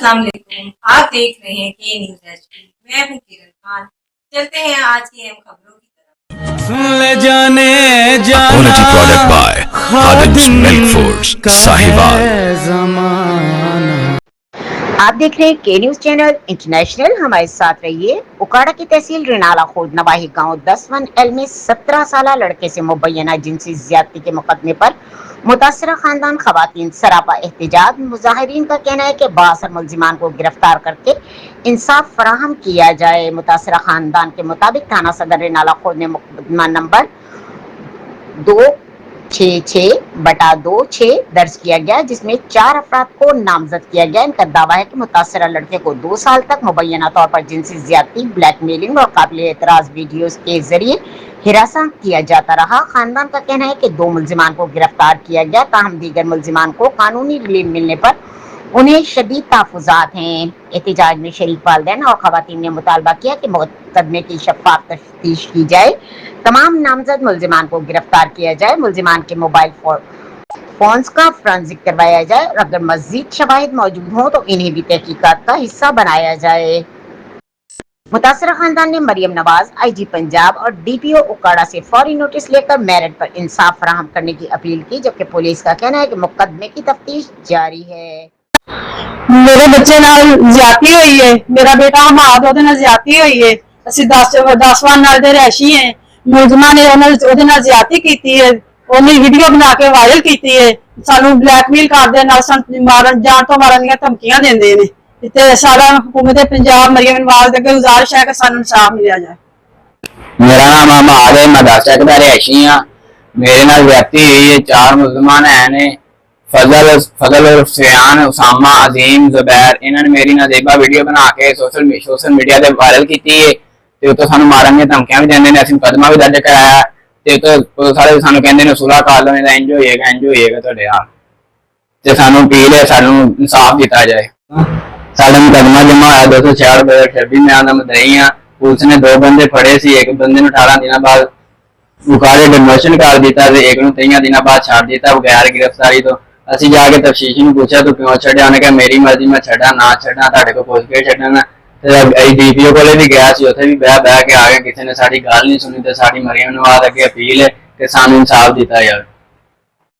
अस्सलाम वालेकुम। आप देख रहे हैं के न्यूज़ एचडी। मैं हूं किरण खान। चलते हैं आज की अहम खबरों की तरफ। ले जाने जाना quality product by Khadims milk foods Sahiwal. आप देख रहे हैं के न्यूज चैनल इंटरनेशनल। हमारे साथ रहिए। उकाड़ा की तहसील रिनाला खुर्द नवाही गांव 10-1L में 17 साल लड़के से मुबैना जिनसी ज्यादती के मुकदमे पर मुतासरा खानदान खवातीन सरापा एहतजाज। मुजाहिरीन का कहना है कि बासर मुलजिमान को गिरफ्तार करके इंसाफ फराहम किया जाए। मुतासरा खानदान के मुताबिक थाना सदर रिनाला खुर्द में मुकदमा नंबर 266/26 दर्ज किया गया, जिसमें 4 अफराद को नामजद किया गया। इनका दावा है कि मुतासरा लड़के को 2 साल तक मुबैना तौर पर जिनसी ज्यादती, ब्लैकमेलिंग और काबिल एतराज वीडियोस के जरिए हिरासा किया जाता रहा। खानदान का कहना है कि 2 मुलजिमान को गिरफ्तार किया गया, ताहम दीगर मुलजिमान को कानूनी रिलीफ मिलने पर उन्हें शदीद तहफ़्फ़ुज़ात हैं। एहतजाज में शरीक वालिदैन और खवातीन ने मुतालबा किया कि मुकदमे की शफ़ाफ़ तफ्तीश की जाए, तमाम नामजद मुलजिमान को गिरफ्तार किया जाए, मुलजिमान के मोबाइल फोन्स का फोरेंसिक करवाया जाए और अगर मज़ीद शवाहिद मौजूद हों तो इन्हें भी तहकीकात का हिस्सा बनाया जाए। मुतासरा खानदान ने मरियम नवाज, IG पंजाब और DPO उकाड़ा से फौरी नोटिस लेकर मेरिट पर इंसाफ फराहम करने की अपील की, जबकि पुलिस का कहना है कि मुकदमे की तफ्तीश जारी है। मेरे बच्चे नाल ज्यादती हुई है, मेरा बेटा हमाद ओहदे नाल ज्यादती हुई है। ਅਸੀਂ 10 ਨਾਲ ਦੇ ਰਹਿਸ਼ੀ ਹੈ। ਮੁਲਜ਼ਮਾਂ ਨੇ ਉਹਦੇ ਨਾਲ ਜ਼ਿਆਦਤੀ ਕੀਤੀ ਹੈ, ਉਹਨੇ ਵੀਡੀਓ ਬਣਾ ਕੇ ਵਾਇਰਲ ਕੀਤੀ ਹੈ। ਸਾਨੂੰ ਬਲੈਕਮੇਲ ਕਰਦੇ ਨਾਲ ਸਾਨੂੰ ਮਾਰਨ ਜਾਣ ਤੋਂ ਮਾਰਨ ਦੀਆਂ ਧਮਕੀਆਂ ਦਿੰਦੇ ਨੇ। ਤੇ ਸਾਡਾ हुकूमत पंजाब मरियम नवाज ਦੇ ਅੱਗੇ ਗੁਜ਼ਾਰਿਸ਼ ਹੈ ਕਿ ਸਾਨੂੰ ਇਨਸਾਫ ਮਿਲਿਆ ਜਾਏ। मेरा नाम हमाद है, मैं 10 का रहशी हाँ। मेरे नाल ज्यादती हुई है। 4 मुलजमान है ने फजल और सुयान, उसामा, अजीम, जुबैर। इन्होंने मेरी नजेबा वीडियो बना के सोशल मीडिया से वायरल की है। तो सानू मारन दी धमकियां भी देंदे ने, असीं मुकदमा भी दर्ज कराया ते तो सारे सानू कहंदे ने सुलह कर लो, इंज होएगा तुहाडे नाल। ते सानू अपील है, सानू इंसाफ दिता जाए। साडा मुकदमा जमा होया 266/26। मैं आंदा मदई हां। पुलिस ने 2 बंदे फड़े सी, एक बंदे नूं 18 दिनों बाद उकाड़े डिमोशन कर दिता ते एक नूं 23 दिनों बाद छड्ड दिता बगैर गिरफ्तारी तो। ਅਸੀਂ ਜਾ ਕੇ ਤਫਤੀਸ਼ ਨੂੰ ਪੁੱਛਿਆ ਤੂੰ ਕਿਉਂ ਛੱਡਿਆ, ਉਹਨੇ ਕਿਹਾ ਮੇਰੀ ਮਰਜ਼ੀ, ਮੈਂ ਛੱਡਾਂ ਨਾ ਛੱਡਾਂ ਤੁਹਾਡੇ ਕੋਲ ਪੁੱਛ ਕੇ ਛੱਡਣਾ। ਤੇ DPO ਕੋਲੇ ਵੀ ਗਿਆ ਸੀ, ਉੱਥੇ ਵੀ ਬਹਿ ਕੇ ਆ ਗਿਆ, ਕਿਸੇ ਨੇ ਸਾਡੀ ਗੱਲ ਨਹੀਂ ਸੁਣੀ। ਤੇ ਸਾਡੀ ਮਰੀਮ ਨਵਾਜ਼ ਅੱਗੇ ਅਪੀਲ ਹੈ ਕਿ ਸਾਨੂੰ ਇਨਸਾਫ ਦਿੱਤਾ ਜਾਵੇ।